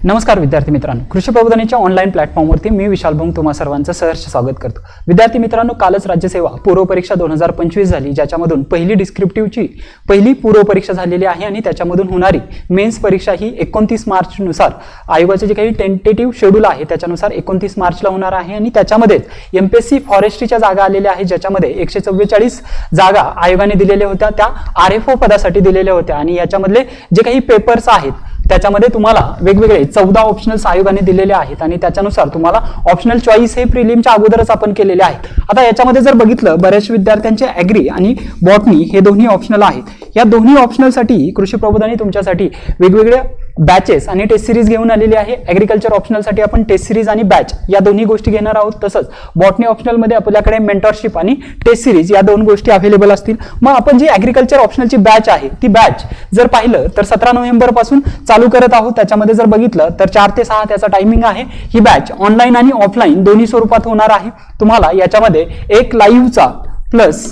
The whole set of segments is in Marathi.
नमस्कार विद्यार्थी मित्रांनो, कृषी प्रबोधनाच्या ऑनलाईन प्लॅटफॉर्मवरती मी विशाल भोंग तुम्हा सर्वांचं सहर्ष स्वागत करतो। विद्यार्थी मित्रांनो, कालच राज्यसेवा पूर्व परीक्षा 2025 झाली, ज्याच्यामधून पहिली डिस्क्रिप्टिव्हची पहिली पूर्व परीक्षा झालेली आहे आणि त्याच्यामधून होणारी मेन्स परीक्षा ही 29 मार्च नुसार आयोगाचे जे काही टेंटेटिव्ह शेड्यूल आहे त्याच्यानुसार 29 मार्चला होणार आहे आणि त्याच्यामध्ये एमपीएससी फॉरेस्ट्रीच्या जागा आलेल्या आहेत, ज्याच्यामध्ये 144 जागा आयोगाने दिलेल्या होत्या, त्या आरएफओ पदासाठी दिलेल्या होत्या आणि याच्यामधले जे काही पेपर्स आहेत त्याच्यामध्ये तुम्हाला वेगवेगळे 14 ऑप्शनल्स आयोगाने दिलेले आहेत आणि त्याच्यानुसार तुम्हाला ऑप्शनल चॉईस हे प्रिलिमच्या अगोदरच आपण केलेले आहेत। आता याच्यामध्ये जर बघितलं, बऱ्याच विद्यार्थ्यांचे ॲग्री आणि बॉटनी हे दोन्ही ऑप्शनल आहेत। या दोन्ही ऑप्शनलसाठी कृषी प्रबोधनाने तुमच्यासाठी वेगवेगळ्या बॅचेस आणि टेस्ट सिरीज घेऊन आलेली आहे। ॲग्रिकल्चर ऑप्शनलसाठी आपण टेस्ट सिरीज आणि बॅच या दोन्ही गोष्टी घेणार आहोत। तसंच बॉटनी ऑप्शनलमध्ये आपल्याकडे मेंटरशिप आणि टेस्ट सिरीज या दोन गोष्टी अवेलेबल असतील। मग आपण जी ॲग्रिकल्चर ऑप्शनलची बॅच आहे ती बॅच जर पाहिलं तर 17 नोव्हेंबर पासून चालू करत आहोत। त्याच्यामध्ये जर बघितलं तर 4 ते 6 त्याचा टायमिंग आहे। ही बॅच ऑनलाईन आणि ऑफलाईन दोन्ही स्वरूपात होणार आहे। तुम्हाला याच्यामध्ये एक लाईव्हचा प्लस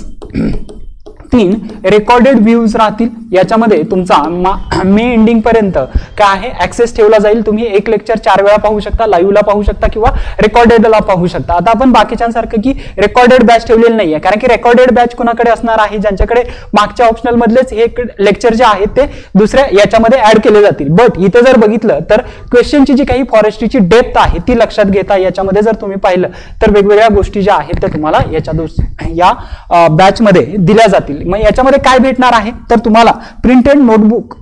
3 रेकॉर्डेड व्ह्यूज राहतील। याच्यामध्ये तुमचा मे एंडिंग पर्यंत काय आहे ऍक्सेस ठेवला जाईल। तुम्ही एक लेक्चर 4 वेळा पाहू शकता, लाईव्हला पाहू शकता किंवा रेकॉर्डेडला पाहू शकता। आता आपण बाकीच्यांसारखं की रेकॉर्डेड बॅच ठेवलेली नाहीये, कारण की रेकॉर्डेड बॅच कोणाकडे असणार आहे, ज्यांच्याकडे मागच्या ऑप्शनल मधलेच हे लेक्चर जे आहेत ते दुसऱ्या याच्यामध्ये ऍड केले जातील। बट इथे जर बघितलं तर क्वेश्चनची जी काही फॉरेस्ट्रीची डेप्थ आहे ती लक्षात घेता याच्यामध्ये जर तुम्ही पाहिलं तर वेगवेगळ्या गोष्टी ज्या आहेत त्या तुम्हाला या बॅच मध्ये दिल्या जातील। मग याच्यामध्ये काय भेटणार आहे तर तुम्हाला प्रिंटेड नोटबुक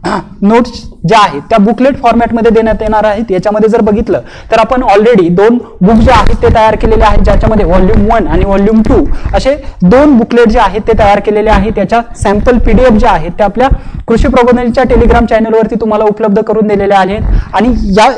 नोट्स ज्या आहेत त्या बुकलेट फॉर्मॅटमध्ये देण्यात येणार आहेत। याच्यामध्ये जर बघितलं तर आपण ऑलरेडी 2 बुक जे आहेत ते तयार केलेले आहेत, ज्याच्यामध्ये व्हॉल्यूम 1 आणि व्हॉल्यूम 2 असे 2 बुकलेट जे आहेत ते तयार केलेले आहेत। त्याच्या सॅम्पल पीडीएफ जे आहेत ते आपल्या कृषी प्रबोधनाच्या टेलिग्राम चॅनलवरती तुम्हाला उपलब्ध करून दिलेले आहेत आणि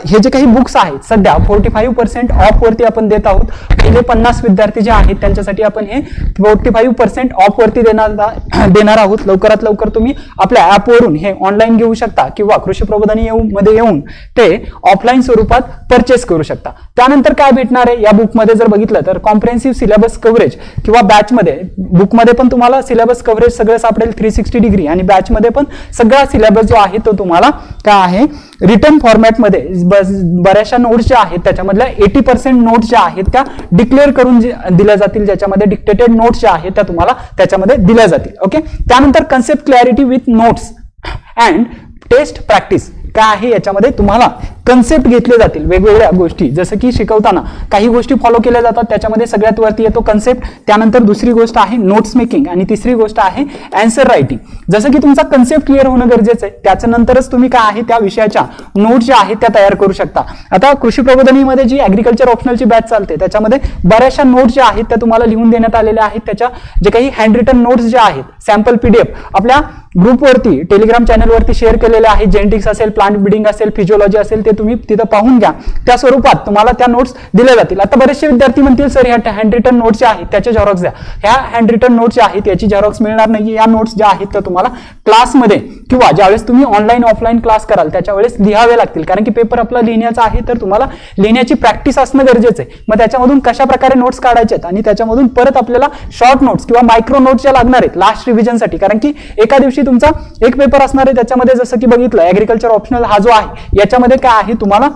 हे जे काही बुक्स आहेत सध्या 45% ऑफ वरती आपण देत आहोत। पहिले 50 विद्यार्थी जे आहेत त्यांच्यासाठी आपण हे 45% ऑफ वरती देणार आहोत। लवकरात लवकर तुम्ही आपल्या ऍप वरून हे ऑनलाईन घेऊ शकता किंवा कृषी प्रबोधनी मध्ये येऊन ते ऑफलाईन स्वरूपात परचेस करू शकता। त्यानंतर काय भेटणार आहे या बुक मध्ये जर बघितलं तर कॉम्प्रिहेन्सिव्ह सिलेबस कव्हरेज किंवा बॅच मध्ये बुक मध्ये पण तुम्हाला सिलेबस कव्हरेज सगळं सापडेल 360 डिग्री आणि बॅच मध्ये पण सगळा सिलेबस जो आहे तो तुम्हाला काय आहे रिटर्न फॉर्मॅट मध्ये बऱ्याचशा नोट्स ज्या आहेत त्याच्यामधल्या 80% नोट्स ज्या आहेत त्या डिक्लेअर करून दिल्या जातील, ज्याच्यामध्ये डिक्टेटेड नोट्स ज्या आहेत त्या तुम्हाला त्याच्यामध्ये दिल्या जातील। ओके, त्यानंतर concept clarity with notes and test practice काय आहे, याच्यामध्ये तुम्हाला कन्सेप्ट घेतले जातील वेगवेगळ्या गोष्टी, जसं की शिकवताना काही गोष्टी फॉलो केल्या जातात, त्याच्यामध्ये सगळ्यात वरती येतो कन्सेप्ट। त्यानंतर दुसरी गोष्ट आहे नोट्स मेकिंग आणि तिसरी गोष्ट आहे आन्सर रायटिंग। जसं की तुमचा कन्सेप्ट क्लिअर होणं गरजेचं आहे, त्याच्यानंतरच तुम्ही काय आहे त्या विषयाच्या नोट्स ज्या आहेत त्या तयार करू शकता। आता कृषी प्रबोधनीमध्ये जी ॲग्रिकल्चर ऑप्शनलची बॅच चालते त्याच्यामध्ये बऱ्याचशा नोट्स ज्या आहेत त्या तुम्हाला लिहून देण्यात आलेल्या आहेत। त्याच्या जे काही हँड रिटन नोट्स ज्या आहेत सॅम्पल पीडीएफ आपल्या ग्रुपवरती टेलिग्राम चॅनलवरती शेअर केलेले आहेत। जेनेटिक्स असेल, प्लांट ब्रीडिंग असेल, फिजिओलॉजी असेल, ते तुम्ही तिथं पाहून घ्या, त्या स्वरूपात तुम्हाला त्या नोट्स दिल्या जातील। आता बरेचसे विद्यार्थी म्हणतील सर ह्या हँड रिटन नोट्स ज्या आहेत त्याचे झेरॉक्स द्या। ह्या हँड रिटन नोट्स ज्या आहेत याची झेरॉक्स मिळणार नाही। या नोट्स ज्या आहेत त्या तुम्हाला क्लासमध्ये किंवा ज्यावेळेस तुम्ही ऑनलाईन ऑफलाईन क्लास कराल त्याच्या वेळेस लिहावे लागतील, कारण की पेपर आपला लिहिण्याचा आहे तर तुम्हाला लिहिण्याची प्रॅक्टिस असणं गरजेचं आहे। मग त्याच्यामधून कशा प्रकारे नोट्स काढायचे आहेत आणि त्याच्यामधून परत आपल्याला शॉर्ट नोट्स किंवा मायक्रो नोट्स ज्या लागणार आहेत लास्ट रिव्हिजनसाठी, कारण की एका दिवशी तुमचा एक पेपर असणार आहे त्याच्यामध्ये जसं की बघितलं ॲग्रिकल्चर ऑप्शनल हा जो आहे याच्यामध्ये काय आहे तुम्हाला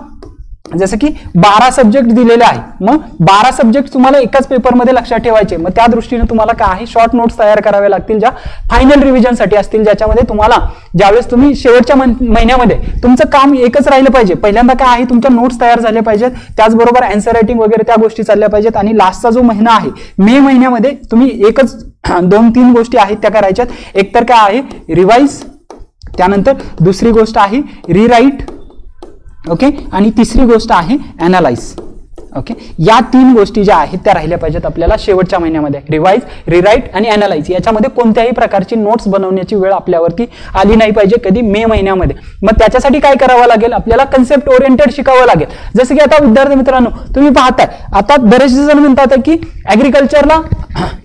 जसं की 12 सब्जेक्ट दिलेले आहेत। मग 12 सब्जेक्ट तुम्हाला एकाच पेपरमध्ये लक्षात ठेवायचे, मग त्या दृष्टीने तुम्हाला काय आहे शॉर्ट नोट्स तयार करावे लागतील ज्या फायनल रिव्हिजनसाठी असतील, ज्याच्यामध्ये तुम्हाला ज्यावेळेस तुम्ही शेवटच्या महिन्यामध्ये तुमचं काम एकच राहिलं पाहिजे, पहिल्यांदा काय आहे तुमच्या नोट्स तयार झाल्या पाहिजेत, त्याचबरोबर आन्सर रायटिंग वगैरे त्या गोष्टी चालल्या पाहिजेत आणि लास्टचा जो महिना आहे मे महिन्यामध्ये तुम्ही एकच 2-3 गोष्टी आहेत त्या करायच्यात। एक तर काय आहे रिवाइज, त्यानंतर दुसरी गोष्ट आहे रिराईट, ओके, आणि तिसरी गोष्ट आहे ॲनालाइज। ओके, या 3 गोष्टी ज्या आहेत त्या राहिल्या पाहिजेत आपल्याला शेवटच्या महिन्यामध्ये, रिवाइज, रिराईट आणि ॲनालाइज। याच्यामध्ये कोणत्याही प्रकारची नोट्स बनवण्याची वेळ आपल्यावरती आली नाही पाहिजे कधी मे महिन्यामध्ये। मग त्याच्यासाठी काय करावं लागेल आपल्याला कन्सेप्ट ओरिएंटेड शिकावं लागेल। जसं की आता विद्यार्थी मित्रांनो तुम्ही पाहताय आता बरेचसे जण म्हणतात की ॲग्रिकल्चरला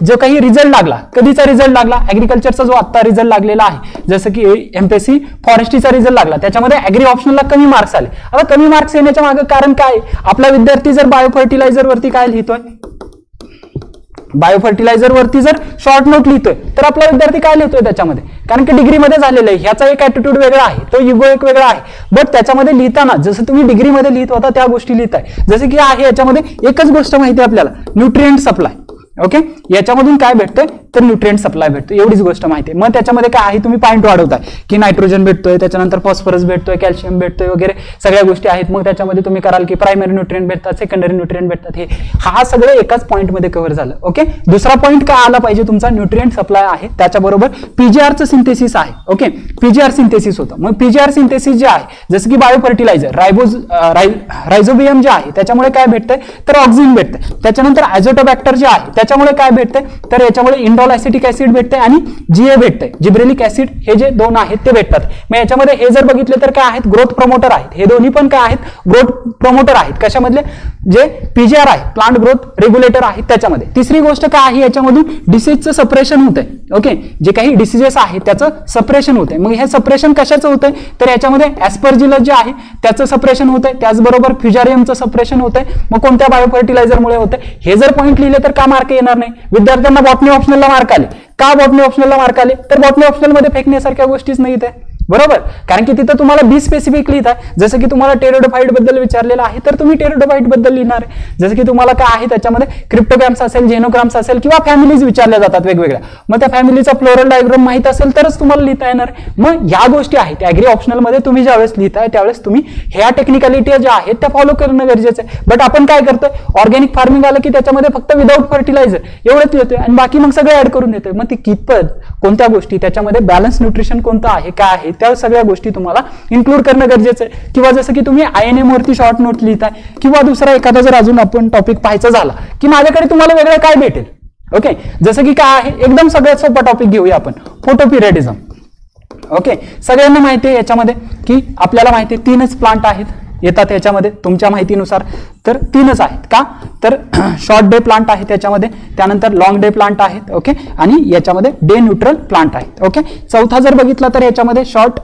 जो काही रिझल्ट लागला, कधीचा रिझल्ट लागला ॲग्रिकल्चरचा जो आता रिझल्ट लागलेला आहे, जसं की एमपीएससी फॉरेस्ट्रीचा रिझल्ट लागला त्याच्यामध्ये ॲग्री ऑप्शनलला कमी मार्क्स आले। आता कमी मार्क्स येण्याच्या मागे कारण काय, आपला विद्यार्थी जर बायो फर्टिलायझर वरती काय लिहितोय बायो फर्टिलायझर वरती जर शॉर्ट नोट लिहितोय तर आपला विद्यार्थी काय लिहितोय त्याच्यामध्ये, कारण की डिग्रीमध्ये झालेलं आहे, ह्याचा एक ऍटिट्यूड वेगळा आहे, तो इगो एक वेगळा आहे. बट त्याच्यामध्ये लिहिताना जसं तुम्ही डिग्रीमध्ये लिहित होता त्या गोष्टी लिहिताय. जसं की आहे याच्यामध्ये एकच गोष्ट माहिती आहे आपल्याला, न्यूट्रिएंट सप्लाय. ओके, याच्यामधून काय भेटतंय तर न्यूट्रिएंट सप्लाय भेटतो, एवढीच गोष्ट माहिती आहे. मग त्याच्यामध्ये काय आहे तुम्ही पॉईंट वाढवताय की नायट्रोजन भेटतोय, त्याच्यानंतर फॉस्फरस भेटतोय, कॅल्शियम भेटतोय वगैरे सगळ्या गोष्टी आहेत. मग त्याच्यामध्ये तुम्ही कराल की प्रायमरी न्यूट्रिएंट भेटतात, सेकंडरी न्यूट्रिएंट भेटतात. हे हा सगळं एकाच पॉईंटमध्ये कव्हर झालं. ओके, दुसरा पॉईंट काय आला पाहिजे तुमचा, न्यूट्रिएंट सप्लाय आहे, त्याच्याबरोबर पीजीआरचं सिंथेसिस आहे. ओके, पीजीआर सिंथेसिस होतं. मग पीजीआर सिंथेसिस जे आहे जसं की बायो फर्टिलायझर रायझोबियम जे आहे त्याच्यामुळे काय भेटतंय तर ऑक्सिजन भेटतंय. त्याच्यानंतर ॲझोटोबॅक्टर जे आहे त्याच्यामुळे काय भेटतंय तर याच्यामुळे इंडॉल ॲसिटिक ऍसिड भेटते आणि जीए भेटते, जिब्रेलिक ऍसिड, हे जे दोन आहेत ते भेटतात. मग याच्यामध्ये हे जर बघितले तर काय आहेत ग्रोथ प्रमोटर आहेत, हे दोन्ही पण काय आहेत ग्रोथ प्रमोटर आहेत. कशामधले जे पीजीआर आहे प्लांट ग्रोथ रेग्युलेटर आहेत त्याच्यामध्ये. तिसरी गोष्ट काय आहे याच्यामधून डिसीजचं सप्रेशन होतंय. ओके, जे काही डिसीजेस आहेत त्याचं सप्रेशन होतंय. मग हे सप्रेशन कशाचं होतंय तर याच्यामध्ये ऍस्परजिलस जे आहे त्याचं सप्रेशन होतंय, त्याचबरोबर फ्युजारियमचं सप्रेशन होतंय. मग कोणत्या बायो फर्टिलायझरमुळे होतंय. हे जर पॉईंट लिहिले तर का मार्क येणार नाही. विद्यार्थ्यांना बॉटनी ऑप्शनलला मार्क आले. का बॉटनी ऑप्शनलला मार्क आले तर बॉटनी ऑप्शनल मध्ये फेकण्यासारख्या गोष्टीच नाही ते, बरोबर, कारण की तिथं तुम्हाला बी स्पेसिफिक लिहित आहे. जसं की तुम्हाला टेरोडोफाइट बद्दल विचारलेलं आहे तर तुम्ही टेरोडोफाइट बद्दल लिहिणार आहे. जसं की तुम्हाला काय आहे त्याच्यामध्ये क्रिप्टोग्राम्स असेल, जेनोग्राम्स असेल किंवा फॅमिलीज विचारल्या जातात वेगवेगळ्या, मग त्या फॅमिलीचा फ्लोरल डायग्राम माहित असेल तरच तुम्हाला लिहिता येणार. मग या गोष्टी आहेत ऍग्री ऑप्शनल मध्ये तुम्ही ज्यावेळेस लिहिताय त्यावेळेस तुम्ही ह्या टेक्निकॅलिटी ज्या आहेत त्या फॉलो करणं गरजेचं आहे. बट आपण काय करतोय, ऑर्गॅनिक फार्मिंग आलं की त्याच्यामध्ये फक्त विदाऊट फर्टिलायझर एवढंच लिहितोय आणि बाकी मग सगळं ऍड करून देतोय. मग ती कितपत कोणत्या गोष्टी त्याच्यामध्ये बॅलन्स न्यूट्रिशन कोणतं आहे काय आहे त्या सगळ्या गोष्टी तुम्हाला इन्क्लूड करणं गरजेचं आहे. किंवा जसं की तुम्ही आयएनएम वरती शॉर्ट नोट लिहिताय किंवा दुसरा एखादा जर अजून आपण टॉपिक पाहायचा झाला की माझ्याकडे तुम्हाला वेगळं काय भेटेल. ओके, जसं की काय आहे एकदम सगळ्यात सोपा टॉपिक घेऊया आपण, फोटोपिरियडिझम. ओके, सगळ्यांना माहिती आहे याच्यामध्ये की आपल्याला माहिती आहे 3च प्लांट आहेत येतात याच्यामध्ये तुमच्या माहितीनुसार, तर 3च आहेत का तर शॉर्ट डे प्लांट आहे त्याच्यामध्ये, त्यानंतर लॉंग डे प्लांट आहेत. ओके, आणि याच्यामध्ये डे न्यूट्रल प्लांट आहेत. ओके, चौथा जर बघितला तर याच्यामध्ये शॉर्ट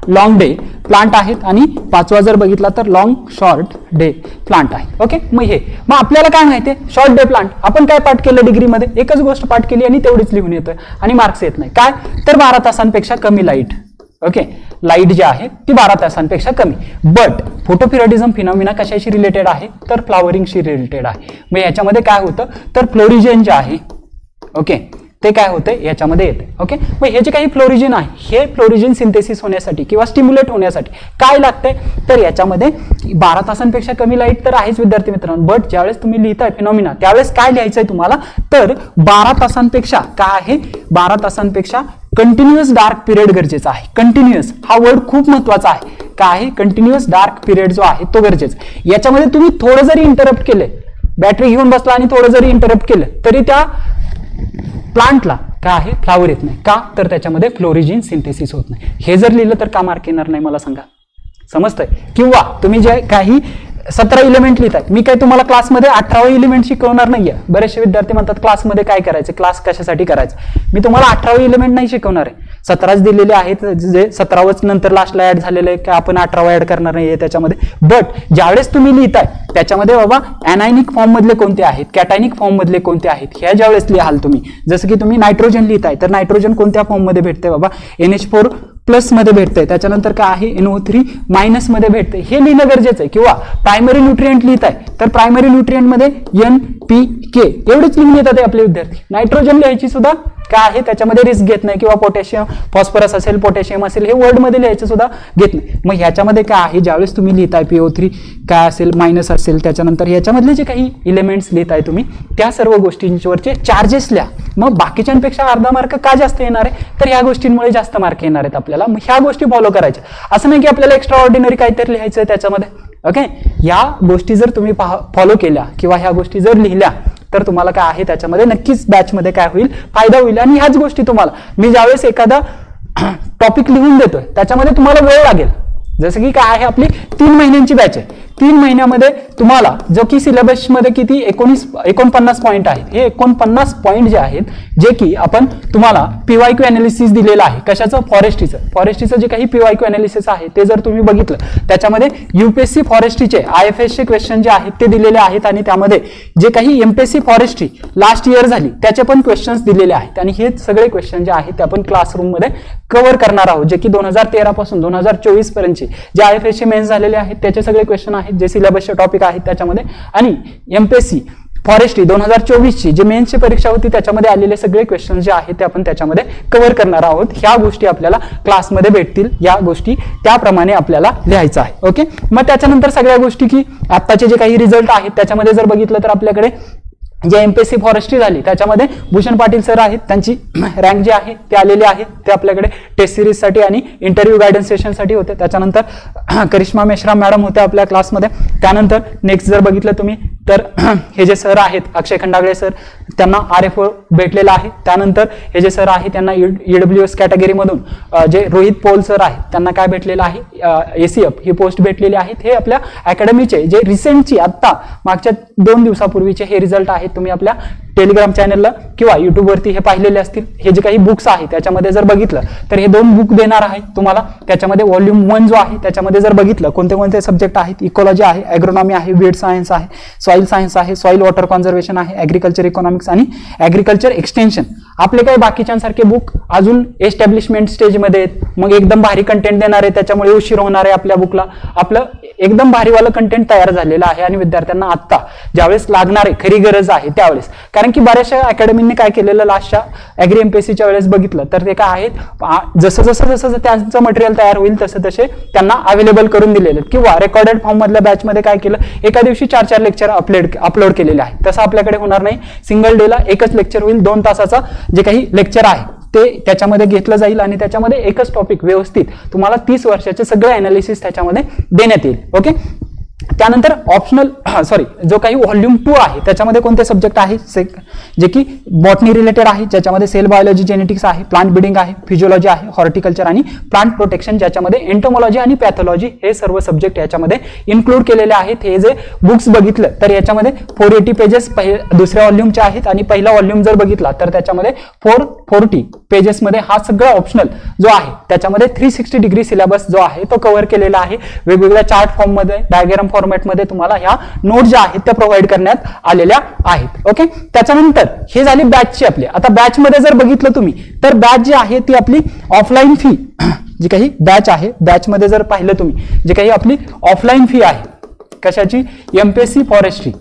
लॉंग डे प्लांट आहेत आणि 5वा जर बघितला तर लॉंग शॉर्ट डे प्लांट आहे. ओके, मग आपल्याला काय माहिती आहे शॉर्ट डे प्लांट आपण काय पाठ केलं डिग्रीमध्ये, एकच गोष्ट पाठ केली आणि तेवढीच लिहून येतोय आणि मार्क्स येत नाही. काय तर 12 तासांपेक्षा कमी लाईट. ओके, लाईट जी आहे ती 12 तासांपेक्षा कमी. बट फोटोपिरियडिझम फिनॉमिना कशाशी रिलेटेड आहे तर फ्लॉवरिंगशी रिलेटेड आहे. मग याच्यामध्ये काय होतं तर फ्लोरिजन जे आहे ओके ते काय होते याच्यामध्ये येते. ओके, मग हे जे काही फ्लोरिजन आहे हे फ्लोरिजन सिंथेसिस होण्यासाठी किंवा स्टिम्युलेट होण्यासाठी काय लागतंय तर याच्यामध्ये 12 तासांपेक्षा कमी लाईट तर आहेच विद्यार्थी मित्रांनो. बट ज्यावेळेस तुम्ही लिहिताय फिनॉमिना त्यावेळेस काय लिहायचंय तुम्हाला तर 12 तासांपेक्षा काय आहे 12 तासांपेक्षा कंटिन्युअस डार्क पिरियड गरजेचा आहे. कंटिन्युअस हा वर्ड खूप महत्वाचा आहे. काय आहे कंटिन्युअस डार्क पिरियड जो आहे तो गरजेचा. याच्यामध्ये तुम्ही थोडं जरी इंटरप्ट केले, बॅटरी घेऊन बसला आणि थोडं जरी इंटरप्ट केलं तरी त्या प्लांटला काय आहे फ्लावर येत नाही. का तर त्याच्यामध्ये फ्लोरिजिन सिंथेसिस होत नाही. हे जर लिहिलं तर का मार्क येणार नाही मला सांगा, समजतंय. किंवा तुम्ही जे काही 17 एलिमेंट लिहिताय, मी काय तुम्हाला क्लासमध्ये 18वा एलिमेंट शिकवणार नाहीये. बरेचसे विद्यार्थी म्हणतात क्लासमध्ये काय करायचं, क्लास कशासाठी करायचं. मी तुम्हाला 18वा एलिमेंट नाही शिकवणार आहे. 17च दिलेले आहेत, जे 17वच नंतर लास्टला ऍड झालेलं आहे, का आपण 18वा ऍड करणार नाहीये त्याच्यामध्ये. बट ज्यावेळेस तुम्ही लिहिताय त्याच्यामध्ये बाबा एनायनिक फॉर्म मधले कोणते आहेत, कॅटायनिक फॉर्म मधले कोणते आहेत, ह्या ज्यावेळेस लिहाल तुम्ही, जसं की तुम्ही नायट्रोजन लिहिताय तर नायट्रोजन कोणत्या फॉर्म मध्ये भेटते बाबा NH4 प्लस मध्ये भेटते, त्याच्यानंतर काय आहे NO3 मायनस मध्ये भेटते, हे लिहिणं गरजेचं आहे. किंवा प्रायमरी न्यूट्रिएंट लिहिताय तर प्रायमरी न्यूट्रिएंट मध्ये NPK एवढेच लिहून येतात आपले विद्यार्थी. नायट्रोजन लिहायची सुद्धा काय आहे त्याच्यामध्ये रिस्क घेत नाही. किंवा पोटॅशियम, फॉस्फरस असेल, पोटॅशियम असेल, हे वर्ड मध्ये लिहायचं सुद्धा घेत नाही. मग ह्याच्यामध्ये काय आहे ज्यावेळेस तुम्ही लिहिताय PO3 काय असेल मायनस असेल, त्याच्यानंतर ह्याच्यामधले जे काही एलिमेंट्स लिहिताय तुम्ही त्या सर्व गोष्टींवरचे चार्जेस लिहा. मग बाकीच्यांपेक्षा अर्धा मार्क का जास्त येणार आहे तर ह्या गोष्टींमुळे जास्त मार्क येणार आहेत आपल्याला. मग ह्या गोष्टी फॉलो करायच्या. असं नाही की आपल्याला एक्स्ट्रा ऑर्डिनरी काहीतरी लिहायचं आहे त्याच्यामध्ये. ओके, या गोष्टी जर तुम्ही फॉलो केल्या किंवा ह्या गोष्टी जर लिहिल्या तर तुम्हाला काय आहे त्याच्यामध्ये नक्कीच बॅचमध्ये काय होईल फायदा होईल. आणि ह्याच गोष्टी तुम्हाला मी ज्यावेळेस एखादा टॉपिक लिहून देतोय त्याच्यामध्ये तुम्हाला वेळ लागेल. जसं की काय आहे आपली 3 महिन्यांची बॅच आहे. 3 महिन्यामध्ये तुम्हाला जो की सिलेबस मध्ये किती 49 पॉईंट आहेत, हे 49 पॉईंट जे आहेत जे की आपण तुम्हाला PYQ अनालिसिस दिलेलं आहे. कशाचं? फॉरेस्ट्रीचं जे काही PYQ अनालिसिस आहे ते जर तुम्ही बघितलं त्याच्यामध्ये UPSC फॉरेस्ट्रीचे IFS चे क्वेश्चन जे आहेत ते दिलेले आहेत आणि त्यामध्ये जे काही MPSC फॉरेस्ट्री लास्ट इयर झाली त्याचे पण क्वेश्चन्स दिलेले आहेत आणि हे सगळे क्वेश्चन जे आहेत ते आपण क्लासरूम मध्ये कव्हर करणार आहोत, जे की 2013 पासून 2024 पर्यंतचे जे IFS चे मेन्स झालेले आहेत त्याचे सगळे क्वेश्चन आहेत, जे सिलेबसचे टॉपिक आहेत त्याच्यामध्ये, आणि MPSC फॉरेस्ट्री 2024 ची जे मेन्सची परीक्षा होती त्याच्यामध्ये आलेले सगळे क्वेश्चन जे आहेत ते आपण त्याच्यामध्ये कव्हर करणार आहोत. ह्या गोष्टी आपल्याला क्लासमध्ये भेटतील, या गोष्टी त्याप्रमाणे आपल्याला लिहायचं आहे. ओके, मग त्याच्यानंतर सगळ्या गोष्टी की आत्ताचे जे काही रिझल्ट आहेत त्याच्यामध्ये जर बघितलं तर आपल्याकडे जे MPSC फॉरेस्ट्री झाली त्याच्यामध्ये भूषण पाटील सर आहेत, त्यांची रँक जी आहे ते आलेली आहे, ते आपल्याकडे टेस्ट सिरीजसाठी आणि इंटरव्ह्यू गायडन्स सेशनसाठी होते. त्याच्यानंतर करिश्मा मेश्राम मॅडम होत्या आपल्या क्लासमध्ये. त्यानंतर नेक्स्ट जर बघितलं तुम्ही तर हे जे सर आहेत अक्षय खंडागळे सर, त्यांना RFO भेटलेला आहे. त्यानंतर हे जे सर आहेत त्यांना EWS कॅटेगरीमधून जे रोहित पोल सर आहेत त्यांना काय भेटलेलं आहे, ACF ही पोस्ट भेटलेली आहेत. हे आपल्या अकॅडमीचे जे रिसेंटची आत्ता मागच्या 2 दिवसापूर्वीचे हे रिझल्ट आहेत. तुम्ही आपल्या टेलिग्राम चॅनलला किंवा युट्यूबवरती हे पाहिलेले असतील. हे जे काही बुक्स आहेत त्याच्यामध्ये जर बघितलं तर हे 2 बुक देणार आहे तुम्हाला. त्याच्यामध्ये व्हॉल्यूम 1 जो आहे त्याच्यामध्ये जर बघितलं कोणते कोणते सब्जेक्ट आहेत, इकॉलॉजी आहे, ॲग्रोनॉमी आहे, वीड सायन्स आहे, सॉइल सायन्स आहे, सॉइल वॉटर कॉन्झर्वेशन आहे, ॲग्रिकल्चर इकॉनॉमिक्स आणि ॲग्रिकल्चर एक्सटेन्शन. आपले काही बाकीच्यांसारखे बुक अजून एस्टॅब्लिशमेंट स्टेजमध्ये आहेत, मग एकदम भारी कंटेंट देणार आहे, त्याच्यामुळे उशीर होणार आहे आपल्या बुकला. आपलं एकदम भारीवालं कंटेंट तयार झालेलं आहे आणि विद्यार्थ्यांना आत्ता ज्यावेळेस लागणार आहे, खरी गरज आहे त्यावेळेस, कारण की बऱ्याचशा अकॅडमीने काय केलेलं लास्टच्या ॲग्री MPSCच्या वेळेस बघितलं तर ते काय आहेत, जसं त्यांचं मटेरियल तयार होईल तसं तसे त्यांना अवेलेबल करून दिलेले, किंवा रेकॉर्डेड फॉर्म मधल्या बॅचमध्ये काय केलं, एका दिवशी 4 लेक्चर अपलोड केलेले आहे. तसं आपल्याकडे होणार नाही. सिंगल डेला एकच लेक्चर होईल, 2 तासाचा जे काही लेक्चर आहे ते त्याच्यामध्ये घेतलं जाईल आणि त्याच्यामध्ये एकच टॉपिक व्यवस्थित तुम्हाला 30 वर्षाचे सगळे अनालिसिस त्याच्यामध्ये देण्यात येईल. ओके, त्यानंतर ऑप्शनल जो काही व्हॉल्यूम 2 आहे त्याच्यामध्ये कोणते सब्जेक्ट आहे, जे की बॉटनी रिलेटेड आहे, ज्याच्यामध्ये सेल बायोलॉजी, जेनेटिक्स आहे, प्लांट ब्रीडिंग आहे, फिजिओलॉजी आहे, हॉर्टिकल्चर आणि प्लांट प्रोटेक्शन, ज्याच्यामध्ये एंटोमॉलॉजी आणि पॅथॉलॉजी हे सर्व सब्जेक्ट याच्यामध्ये इन्क्लूड केलेले आहेत. हे जे बुक्स बघितलं तर याच्यामध्ये 480 पेजेस दुसऱ्या व्हॉल्यूमचे आहेत आणि पहिला व्हॉल्यूम जर बघितला तर त्याच्यामध्ये 440 पेजेसमध्ये हा सगळा ऑप्शनल जो आहे त्याच्यामध्ये 360 डिग्री सिलेबस जो आहे तो कव्हर केलेला आहे. वेगवेगळ्या चार्ट फॉर्म मध्ये, डायग्राम फॉर्मॅटमध्ये तुम्हाला ह्या नोट ज्या आहेत त्या प्रोव्हाइड करण्यात आलेल्या आहेत. ओके, त्याच्यानंतर हे झाली बॅचची आपली. आता बॅच मध्ये जर बघितलं तुम्ही तर बॅच जी आहे ती आपली ऑफलाईन फी जी काही बॅच आहे, बॅच मध्ये जर पाहिलं तुम्ही जी काही आपली ऑफलाईन फी आहे कशाची, MPSC फॉरेस्ट्री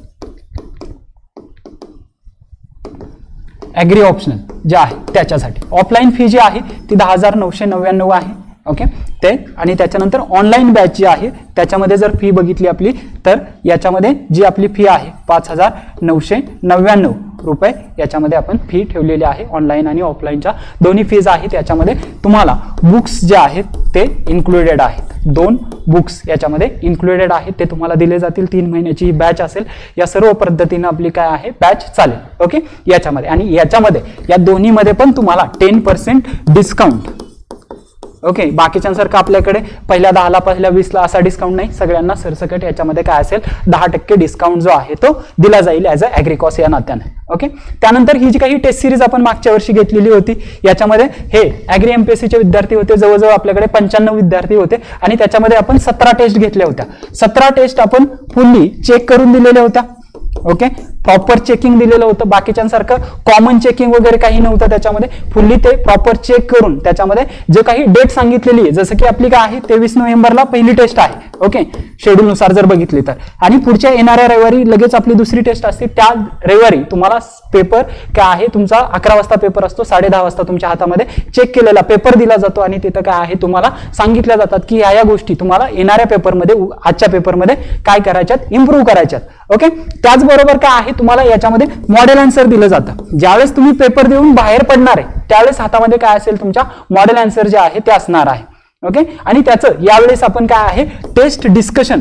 ॲग्री ऑप्शनल जे आहे त्याच्यासाठी ऑफलाईन फी जी आहे ती 10,999 आहे. ओके, ते आणि त्याच्यानंतर ऑनलाईन बॅच जी आहे त्याच्यामध्ये जर फी बघितली आपली तर याच्यामध्ये जी आपली फी आहे 5,999 रुपये याच्यामध्ये आपण फी ठेवलेली आहे. ऑनलाईन आणि ऑफलाईनच्या दोन्ही फीज आहेत. याच्यामध्ये तुम्हाला बुक्स जे आहेत ते इन्क्लुडेड आहेत. 2 बुक्स याच्यामध्ये इन्क्लुडेड आहेत, ते तुम्हाला दिले जातील. 3 महिन्याची ही बॅच असेल. या सर्व पद्धतीने आपली काय आहे बॅच चालेल. ओके, याच्यामध्ये आणि याच्यामध्ये या दोन्हीमध्ये पण तुम्हाला 10% डिस्काउंट. ओके, बाकीच्यांसारखं आपल्याकडे पहिल्या 10ला पहिल्या 20ला असा डिस्काउंट नाही. सगळ्यांना सरसकट याच्यामध्ये काय असेल 10% डिस्काउंट जो आहे तो दिला जाईल ॲज अ ॲग्रिकॉस या नात्याने. ओके, त्यानंतर ही जी काही टेस्ट सिरीज आपण मागच्या वर्षी घेतलेली होती याच्यामध्ये हे ॲग्री MPSCचे विद्यार्थी होते. जवळजवळ आपल्याकडे 95 विद्यार्थी होते आणि त्याच्यामध्ये आपण 17 टेस्ट घेतल्या होत्या. 17 टेस्ट आपण फुल्ली चेक करून दिलेल्या होत्या. ओके, प्रॉपर चेकिंग दिलेलं होतं. बाकीच्यांसारखं कॉमन चेकिंग वगैरे काही नव्हतं त्याच्यामध्ये. फुल्ली ते प्रॉपर चेक करून त्याच्यामध्ये जे काही डेट सांगितलेली आहे, जसं की आपली काय आहे 23 नोव्हेंबरला पहिली टेस्ट आहे. ओके, शेड्यूल नुसार जर बघितली तर, आणि पुढच्या येणाऱ्या रविवारी लगेच आपली दुसरी टेस्ट असते. त्या रविवारी तुम्हाला पेपर काय आहे तुमचा 11 वाजता पेपर असतो. 10:30 वाजता तुमच्या हातामध्ये चेक केलेला पेपर दिला जातो आणि तिथं काय आहे तुम्हाला सांगितल्या जातात की या गोष्टी तुम्हाला येणाऱ्या पेपरमध्ये, आजच्या पेपरमध्ये काय करायच्यात, इम्प्रूव्ह करायच्यात. ओके, त्याचबरोबर काय आहे तुम्हाला याच्यामध्ये मॉडेल आन्सर दिलं जातं. ज्यावेळेस तुम्ही पेपर देऊन बाहेर पडणार आहे त्यावेळेस हातामध्ये काय असेल तुमच्या मॉडेल आन्सर जे आहे ते असणार आहे. ओके, आणि त्याचं यावेळेस आपण काय आहे टेस्ट डिस्कशन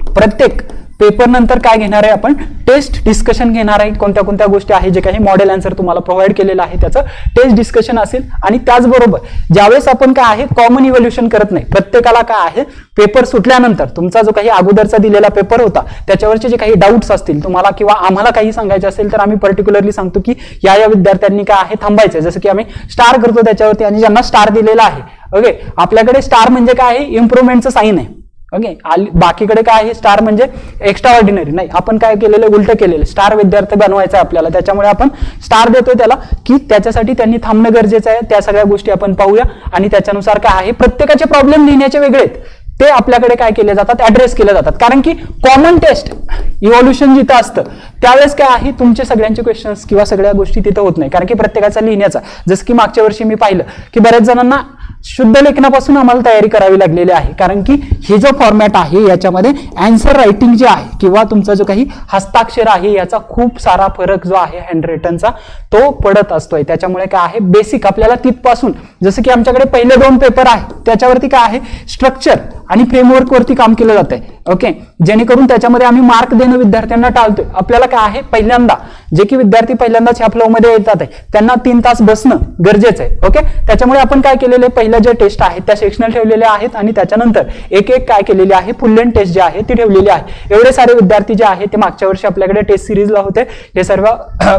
प्रत्येक पेपर नंतर काय घेणार आहे आपण, टेस्ट डिस्कशन घेणार आहे. कोणत्या कोणत्या गोष्टी आहे, जे काही मॉडेल आन्सर तुम्हाला प्रोव्हाइड केलेलं आहे त्याचं टेस्ट डिस्कशन असेल. आणि त्याचबरोबर ज्यावेळेस आपण काय आहे कॉमन इव्हॅल्युएशन करत नाही, प्रत्येकाला काय आहे पेपर सुटल्यानंतर तुमचा जो काही अगोदरचा दिलेला पेपर होता त्याच्यावरचे जे काही डाऊट्स असतील तुम्हाला किंवा आम्हाला काही सांगायचे असेल तर आम्ही पर्टिक्युलरली सांगतो की या विद्यार्थ्यांनी काय आहे थांबायचं. जसं की आम्ही स्टार करतो त्याच्यावरती, आणि ज्यांना स्टार दिलेला आहे, ओके, आपल्याकडे स्टार म्हणजे काय आहे, इम्प्रुव्हमेंटचं साईन आहे. ओके, बाकीकडे काय आहे, स्टार म्हणजे एक्स्ट्रा ऑर्डिनरी नाही, आपण काय केलेलं उलट केलेलं, स्टार विद्यार्थी बनवायचा आहे आपल्याला, त्याच्यामुळे आपण स्टार देतोय त्याला, की त्याच्यासाठी त्यांनी थांबणं गरजेचं आहे. त्या सगळ्या गोष्टी आपण पाहूया आणि त्याच्यानुसार काय आहे प्रत्येकाचे प्रॉब्लेम लिहिण्याचे वेगळे आहेत ते आपल्याकडे काय केले जातात, ऍड्रेस केले जातात. कारण की कॉमन टेस्ट इव्हॉल्युशन जिथं असतं त्यावेळेस काय आहे तुमचे सगळ्यांचे क्वेश्चन्स किंवा सगळ्या गोष्टी तिथं होत नाही, कारण की प्रत्येकाचा लिहिण्याचा, जसं की मागच्या वर्षी मी पाहिलं की बऱ्याच जणांना शुद्ध लेखनापासून आम्हाला तयारी करावी लागलेली आहे. कारण की हे जो फॉर्मॅट आहे याच्यामध्ये आन्सर रायटिंग जे आहे किंवा तुमचा जो काही हस्ताक्षर आहे याचा खूप सारा फरक जो आहे हँड रिटनचा तो पडत असतोय. त्याच्यामुळे काय आहे बेसिक आपल्याला तिथपासून, जसं की आमच्याकडे पहिले 2 पेपर आहे त्याच्यावरती काय आहे स्ट्रक्चर आणि फ्रेमवर्क वरती काम केलं जातंय. ओके, जेणेकरून त्याच्यामध्ये आम्ही मार्क देणं विद्यार्थ्यांना टाळतोय. आपल्याला काय आहे पहिल्यांदा जे की विद्यार्थी पहिल्यांदाच ह्या फ्लो मध्ये येतात आहे त्यांना 3 तास बसणं गरजेचं आहे. ओके, त्याच्यामुळे आपण काय केलेले पहिल्या ज्या टेस्ट आहेत त्या सेक्शनल ठेवलेल्या आहेत आणि त्याच्यानंतर एक काय केलेली आहे फुल लेंथ टेस्ट जे आहे ती ठेवलेली आहे. एवढे सारे विद्यार्थी जे आहेत ते मागच्या वर्षी आपल्याकडे टेस्ट सिरीजला होते. हे सर्व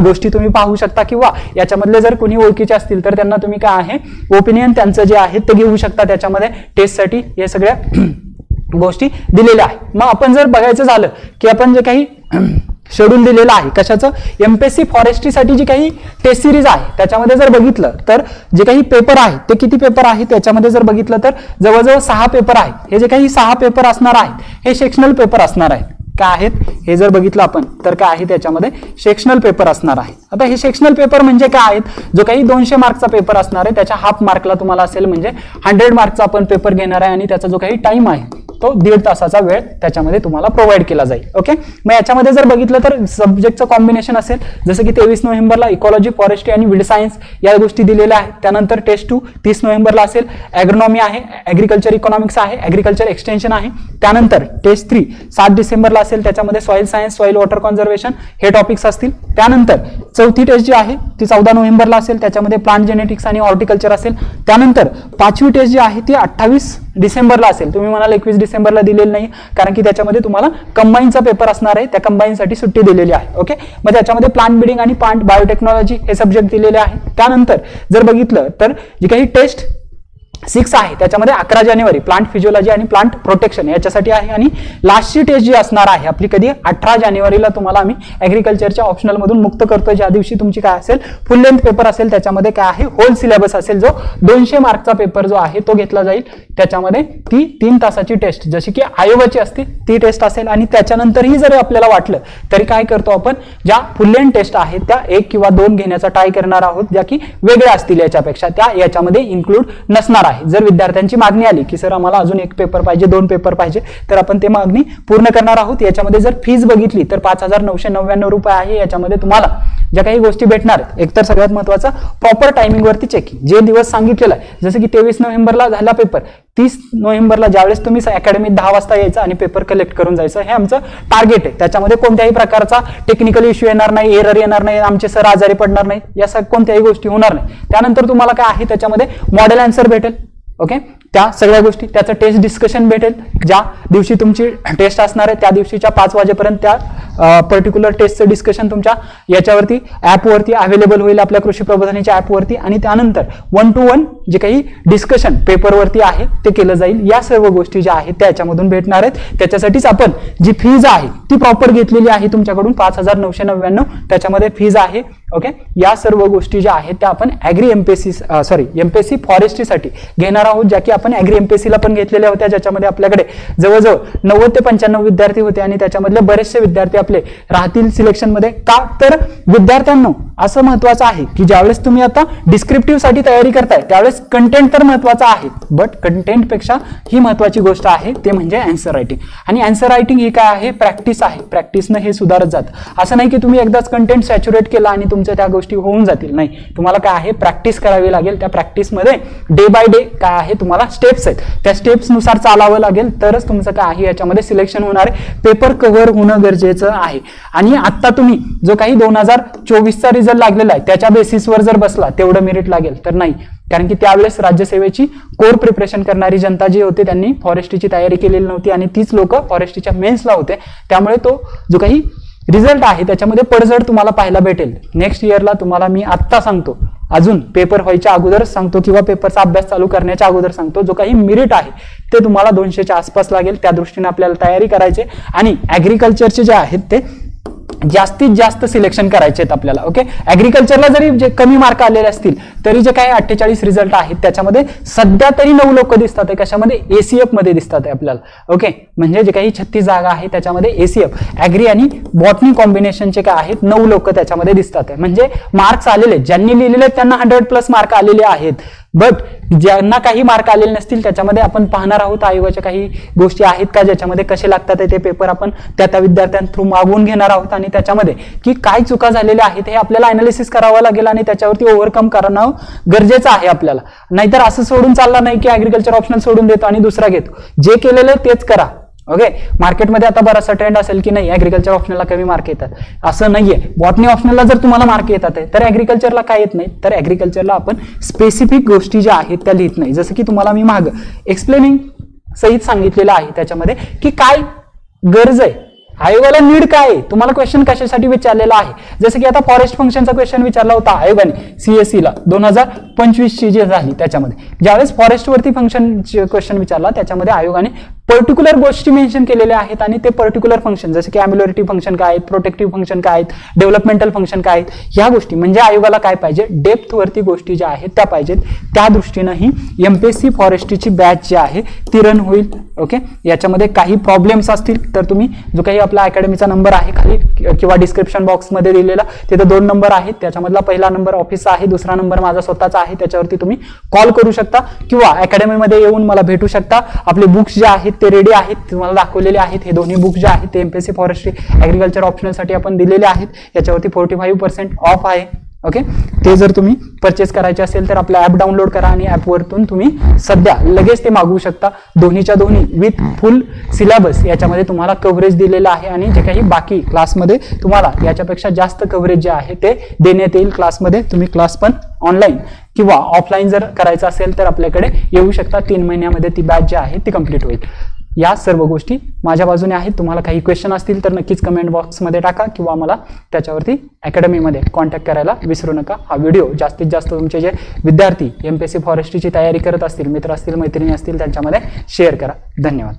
गोष्टी तुम्ही पाहू शकता किंवा याच्यामधले जर कोणी ओळखीचे असतील तर त्यांना तुम्ही काय आहे ओपिनियन त्यांचं जे आहे ते घेऊ शकता. त्याच्यामध्ये टेस्टसाठी हे सगळ्या गोष्टी दिलेल्या आहे. मग आपण जर बघायचं झालं की आपण जे काही शेड्यूल दिलेलं आहे कशाचं, एमपीएससी फॉरेस्ट्रीसाठी जी काही टेस्ट सिरीज आहे त्याच्यामध्ये जर बघितलं तर जे काही पेपर आहे ते किती पेपर आहे त्याच्यामध्ये जर बघितलं तर जवळजवळ 6 पेपर आहेत. हे जे काही 6 पेपर असणार आहेत हे सेक्शनल पेपर असणार आहेत. काय आहेत हे जर बघितलं आपण तर काय आहे त्याच्यामध्ये सेक्शनल पेपर असणार आहे. आता हे सेक्शनल पेपर म्हणजे काय आहेत, जो काही 200 मार्कचा पेपर असणार आहे त्याच्या हाफ मार्कला तुम्हाला असेल म्हणजे 100 मार्कचा आपण पेपर घेणार आहे आणि त्याचा जो काही टाइम आहे तो 1.5 तासाचा वेळ त्याच्यामध्ये तुम्हाला प्रोव्हाइड केला जाईल. ओके, मग याच्यामध्ये जर बघितलं तर सब्जेक्टचं कॉम्बिनेशन असेल जसं की 23 नोव्हेंबरला इकॉलॉजी फॉरेस्ट्री आणि विल्ड सायन्स या गोष्टी दिलेल्या आहेत. त्यानंतर टेस्ट 2 30 नोव्हेंबरला असेल, ॲग्रोनॉमी आहे, ॲग्रिकल्चर इकॉनॉमिक्स आहे, ॲग्रिकल्चर एक्सटेन्शन आहे. त्यानंतर टेस्ट 3 7 डिसेंबरला असेल, त्याच्यामध्ये soil science, soil water conservation हे टॉपिक्स असतील. त्यानंतर चौथी टेस्ट जी आहे ती 14 नोव्हेंबरला असेल, त्याच्यामध्ये प्लांट जेनेटिक्स आणि हॉर्टिकल्चर असेल. त्यानंतर 5वी टेस्ट जी आहे ती 28 डिसेंबरला असेल. तुम्ही म्हणाल 21 डिसेंबरला दिलेलं नाही कारण की त्याच्यामध्ये तुम्हाला कंबाईनचा पेपर असणार आहे, त्या कंबाईनसाठी सुट्टी दिलेली आहे. ओके, मग त्याच्यामध्ये प्लांट ब्रीडिंग आणि प्लांट बायोटेक्नॉलॉजी हे सब्जेक्ट दिलेले आहे. त्यानंतर जर बघितलं तर जी काही टेस्ट 6 आहे त्याच्यामध्ये 11 जानेवारी प्लांट फिजिओलॉजी आणि प्लांट प्रोटेक्शन याच्यासाठी आहे. आणि लास्टची टेस्ट जी असणार आहे आपली कधी 18 जानेवारीला तुम्हाला आम्ही ॲग्रिकल्चरच्या ऑप्शनल मधून मुक्त करतो, ज्या दिवशी तुमची काय असेल फुल लेंथ पेपर असेल. त्याच्यामध्ये काय आहे होल सिलेबस असेल, जो 200 मार्कचा पेपर जो आहे तो घेतला जाईल. त्याच्यामध्ये ती 3 तासाची टेस्ट जशी की आयोगाची असते ती टेस्ट असेल. आणि त्याच्यानंतरही जर आपल्याला वाटलं तरी काय करतो आपण ज्या फुल लेंथ टेस्ट आहेत त्या 1 किंवा 2 घेण्याचा ट्राय करणार आहोत, ज्या की वेगळ्या असतील याच्यापेक्षा, त्या याच्यामध्ये इन्क्लूड नसणार आहे. जर विद्यार्थ्यांची मागणी आली की सर आम्हाला अजून 1 पेपर पाहिजे, 2 पेपर पाहिजे, तर आपण ते मागणी पूर्ण करणार आहोत. याच्यामध्ये जर फीज बघितली तर 5,999 रुपये आहे. याच्यामध्ये तुम्हाला ज्या काही गोष्टी भेटणार आहेत, एकतर सगळ्यात महत्त्वाचं प्रॉपर टायमिंग वरती चेकिंग, जे दिवस सांगितलेलं आहे जसं की 23 नोव्हेंबरला झाला पेपर, 30 नोव्हेंबरला ज्यावेळेस तुम्ही अकॅडमीत 10 वाजता यायचं आणि पेपर कलेक्ट करून जायचं, हे आमचं टार्गेट आहे. त्याच्यामध्ये कोणत्याही प्रकारचा टेक्निकल इश्यू येणार नाही, एरर येणार नाही, आमचे सर आजारी पडणार नाही, या कोणत्याही गोष्टी होणार नाही. त्यानंतर तुम्हाला काय आहे त्याच्यामध्ये मॉडेल आन्सर भेटेल. ओके, त्या सगळ्या गोष्टी, त्याचं टेस्ट डिस्कशन भेटेल. ज्या दिवशी तुमची टेस्ट असणार आहे त्या दिवशीच्या 5 वाजेपर्यंत त्या पर्टिक्युलर टेस्टचं डिस्कशन तुमच्या याच्यावरती ॲपवरती अवेलेबल होईल, आपल्या कृषी प्रबोधनाच्या ॲपवरती. आणि त्यानंतर 1 to 1 जे काही डिस्कशन पेपरवरती आहे ते केलं जाईल. या सर्व गोष्टी ज्या आहेत त्या याच्यामधून भेटणार आहेत. त्याच्यासाठीच आपण जी फीज आहे ती प्रॉपर घेतलेली आहे तुमच्याकडून 5,999 त्याच्यामध्ये फीज आहे. ओके, या सर्व गोष्टी ज्या आहेत त्या आपण एमपीएससी फॉरेस्ट्रीसाठी घेणार आहोत, ज्या की आपण ॲग्री एमपीएससीला पण घेतलेल्या होत्या, ज्याच्यामध्ये आपल्याकडे जवळजवळ 90 ते 95 विद्यार्थी होते आणि त्याच्यामधले बरेचसे विद्यार्थी आपले राहतील सिलेक्शनमध्ये. का तर विद्यार्थ्यांना असं महत्त्वाचं आहे की ज्यावेळेस तुम्ही आता डिस्क्रिप्टिव्ह साठी तयारी करताय त्यावेळेस कंटेंट तर महत्त्वाचा आहे, बट कंटेंटपेक्षा ही महत्त्वाची गोष्ट आहे ते म्हणजे आन्सर रायटिंग. आणि आन्सर रायटिंग ही काय आहे, प्रॅक्टिस आहे. प्रॅक्टिसनं हे सुधारत जातं. असं नाही की तुम्ही एकदाच कंटेंट सॅच्युरेट केला आणि तुमच्या त्या गोष्टी होऊन जातील, नाही, तुम्हाला काय आहे प्रॅक्टिस करावी लागेल. त्या प्रॅक्टिसमध्ये डे बाय डे काय काय आहे तुम्हाला स्टेप्स आहेत, त्या स्टेप्स नुसार चालावं लागेल तरच तुमचं काय आहे याच्यामध्ये सिलेक्शन होणार आहे. पेपर कव्हर होणं गरजेचं आहे. आणि आता तुम्ही जो काही 2024चा रिझल्ट लागलेला आहे त्याच्या बेसिसवर जर बसला तेवढं मेरिट लागेल तर नाही, कारण की त्यावेळेस राज्यसेवेची कोर प्रिपरेशन करणारी जनता जी होती त्यांनी फॉरेस्ट्रीची तयारी केलेली नव्हती आणि तीच लोक फॉरेस्ट्रीच्या मेन्सला होते. त्यामुळे तो जो काही रिझल्ट आहे त्याच्यामध्ये पडझड तुम्हाला पाहायला भेटेल. नेक्स्ट इयरला तुम्हाला मी आत्ता सांगतो, अजून पेपर व्हायच्या अगोदरच सांगतो किंवा पेपरचा अभ्यास चालू करण्याच्या अगोदर सांगतो, जो काही मेरिट आहे ते तुम्हाला 200च्या आसपास लागेल. त्या दृष्टीने आपल्याला तयारी करायची आणि ऍग्रिकल्चरचे जे आहेत ते जास्तीत जास्त सिलेक्शन करायचे आहेत आपल्याला. ओके, ऍग्रिकल्चरला जरी जे कमी मार्क आलेले असतील तरी जे काही 48 रिझल्ट आहेत त्याच्यामध्ये सध्या तरी 9 लोक दिसतात आहे. कशामध्ये? एसीएफ मध्ये दिसतात आहे आपल्याला. ओके, म्हणजे जे काही 36 जागा आहे त्याच्यामध्ये एसीएफ ऍग्री आणि बॉटनी कॉम्बिनेशनचे काय आहेत 9 लोक त्याच्यामध्ये दिसतात आहे. म्हणजे मार्क्स आलेले, ज्यांनी लिहिलेले त्यांना 100+ मार्क आलेले आहेत. बट ज्यांना काही मार्क आलेले नसतील त्याच्यामध्ये आपण पाहणार आहोत आयोगाच्या काही गोष्टी आहेत का ज्याच्यामध्ये कसे लागतात ते पेपर आपण त्या विद्यार्थ्यां थ्रू मागवून घेणार आहोत आणि त्याच्यामध्ये की काय चुका झालेल्या आहेत हे आपल्याला अनालिसिस करावं लागेल आणि त्याच्यावरती ओव्हरकम करणं गरजेचं आहे आपल्याला. नाहीतर असं सोडून चालला नाही की ऍग्रिकल्चर ऑप्शनल सोडून देतो आणि दुसरा घेतो. जे केलेलं तेच करा. ओके, मार्केटमध्ये आता बराचसा ट्रेंड असेल की नाही ऍग्रिकल्चर ऑप्शनलला कमी मार्क येतात, असं नाहीये. बॉटनी ऑप्शनलला जर तुम्हाला मार्क येतात तर ऍग्रिकल्चरला काय येत नाही, तर ऍग्रिकल्चरला आपण स्पेसिफिक गोष्टी ज्या आहेत त्या लिहित नाही. जसं की तुम्हाला मी माग एक्सप्लेनिंग सहित सांगितलेलं आहे त्याच्यामध्ये की काय गरज आहे, आयोगाला नीड काय आहे, तुम्हाला क्वेश्चन कशासाठी विचारलेला आहे. जसं की आता फॉरेस्ट फंक्शनचा क्वेश्चन विचारला होता आयोगाने सीएससीला 2025ची जी झाली त्याच्यामध्ये, ज्यावेळेस फॉरेस्ट वरती फंक्शन क्वेश्चन विचारला त्याच्यामध्ये आयोगाने पर्टिक्युलर गोष्टी मेन्शन केलेल्या आहेत आणि ते पर्टिक्युलर फंक्शन जसे की अम्युलरेटिव्ह फंक्शन काय आहेत, प्रोटेक्टिव्ह फंक्शन काय आहेत, डेव्हलपमेंटल फंक्शन काय आहेत, ह्या गोष्टी म्हणजे आयोगाला काय पाहिजे, डेप्थ वरती गोष्टी ज्या आहेत त्या पाहिजेत. त्या दृष्टीनं ही एमपीएससी फॉरेस्ट्रीची बॅच जी आहे ती रन होईल. ओके, याच्यामध्ये काही प्रॉब्लेम्स असतील तर तुम्ही जो काही आपला अकॅडमीचा नंबर आहे खाली किंवा डिस्क्रिप्शन बॉक्समध्ये दिलेला तिथे 2 नंबर आहेत. त्याच्यामधला पहिला नंबर ऑफिसचा आहे, दुसरा नंबर माझा स्वतःचा आहे. त्याच्यावरती तुम्ही कॉल करू शकता किंवा अकॅडमीमध्ये येऊन मला भेटू शकता. आपले बुक्स जे आहेत ते रेडी आहेत, तुम्हाला दाखवलेले आहेत. हे दोन्ही बुक जे आहेत ते एमपीएससी फॉरेस्ट्री ऍग्रिकल्चर ऑप्शनलसाठी आपण दिलेले आहेत. याच्यावरती 45% ऑफ आहे. ओके, ते जर तुम्ही परचेस करायचे असेल तर आपला ऍप डाउनलोड करा आणि ऍपवरतून तुम्ही सध्या लगेच ते मागवू शकता. दोन्हीच्या दोन्ही विथ फुल सिलेबस याच्यामध्ये तुम्हाला कव्हरेज दिलेलं आहे आणि जे काही बाकी क्लासमध्ये तुम्हाला याच्यापेक्षा जास्त कव्हरेज जे आहे ते देण्यात येईल क्लासमध्ये. तुम्ही क्लास पण ऑनलाईन किंवा ऑफलाईन जर करायचं असेल तर आपल्याकडे येऊ शकता. 3 महिन्यामध्ये ती बॅच जी आहे ती कंप्लीट होईल. या सर्व गोष्टी माझ्या बाजूने आहेत. तुम्हाला काही क्वेश्चन असतील तर नक्कीच कमेंट बॉक्समध्ये टाका किंवा मला त्याच्यावरती अकॅडमीमध्ये कॉन्टॅक्ट करायला विसरू नका. हा व्हिडिओ जास्तीत जास्त तुमचे जे विद्यार्थी एमपीएससी फॉरेस्ट्रीची तयारी करत असतील, मित्र असतील, मैत्रिणी असतील त्यांच्यामध्ये शेअर करा. धन्यवाद.